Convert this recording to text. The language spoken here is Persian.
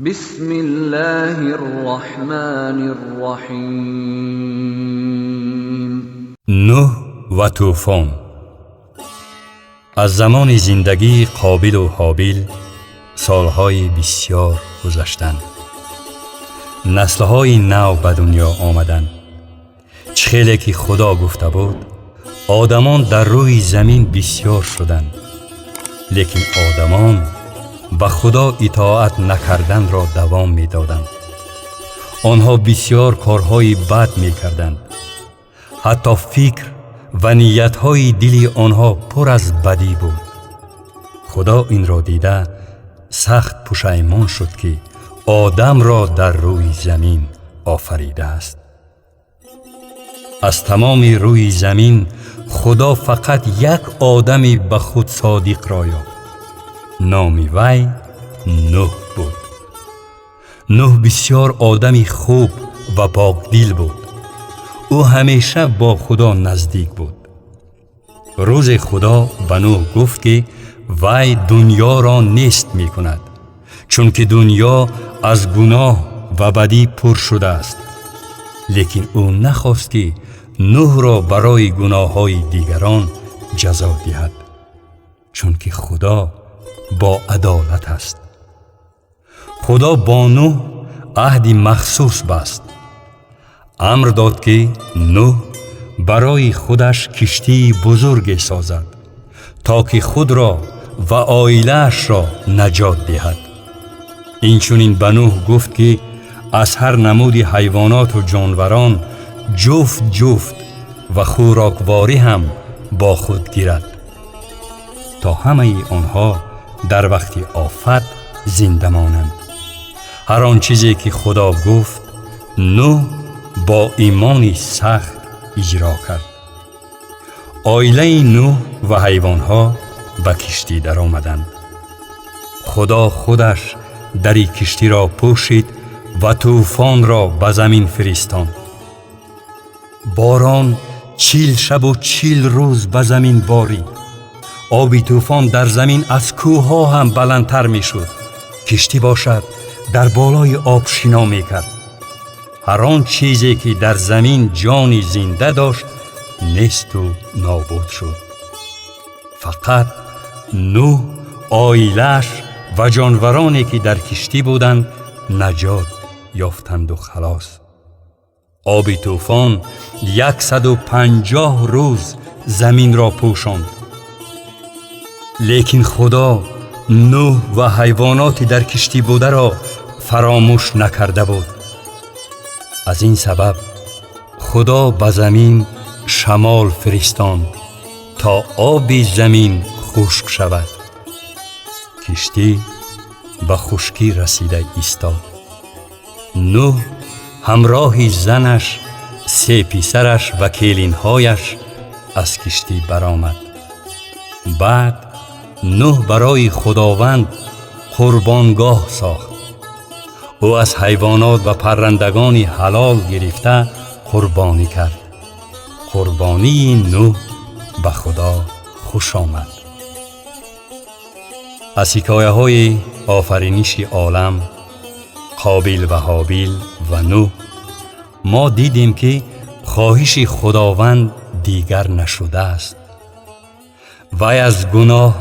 بسم الله الرحمن الرحیم. نوح و طوفان. از زمان زندگی قابیل و هابیل سالهای بسیار گذشتند. نسلهای نو به دنیا آمدند. چخیلی که خدا گفته بود آدمان در روی زمین بسیار شدند، لیکن آدمان به خدا اطاعت نکردن را دوام می دادند. آنها بسیار کارهای بد می کردند. حتی فکر و نیتهای دل آنها پر از بدی بود. خدا این را دیده سخت پشیمان شد که آدم را در روی زمین آفریده است. از تمام روی زمین خدا فقط یک آدمی به خود صادق را یافت. نام وی نوح بود. نوح بسیار آدمی خوب و پاکدل بود. او همیشه با خدا نزدیک بود. روز خدا به نوح گفت که وی دنیا را نیست می کند، چون که دنیا از گناه و بدی پر شده است. لیکن او نخواست که نوح را برای گناه های دیگران جزا دهد، چون که خدا با عدالت است. خدا با نوح عهدی مخصوص بست. امر داد که نوح برای خودش کشتی بزرگ سازد تا که خود را و عائله‌اش را نجات دهد. اینچنین به نوح گفت که از هر نمود حیوانات و جانوران جفت جفت و خوراکواری هم با خود گیرد، تا همه آنها در وقت آفت زنده مانند. هر آن چیزی که خدا گفت نوح با ایمانی سخت اجرا کرد. عائله نوح و حیوانها به کشتی در آمدند. خدا خودش دری کشتی را پوشید و طوفان را به زمین فرستاند. باران 40 شب و 40 روز به زمین بارید. آب طوفان در زمین از کوه‌ها هم بلندتر می شد. کشتی باشد در بالای آب شنا می کرد. هر آن چیزی که در زمین جان زنده داشت نیست و نابود شد. فقط نوح، عائله‌اش و جانورانی که در کشتی بودند نجات یافتند و خلاص. آب طوفان 150 روز زمین را پوشاند. لیکن خدا نوح و حیواناتی در کشتی بوده را فراموش نکرده بود. از این سبب خدا به زمین شمال فرستاند تا آب زمین خشک شود. کشتی به خشکی رسیده ایستاد. نوح همراه زنش، 3 پسرش و کلینهایش از کشتی برآمد. بعد نوح برای خداوند قربانگاه ساخت. او از حیوانات و پرندگان حلال گرفته قربانی کرد. قربانی نوح به خدا خوش آمد. از حکایه های آفرینش عالم، قابیل و هابیل و نوح، ما دیدیم که خواهش خداوند دیگر نشده است. وی از گناه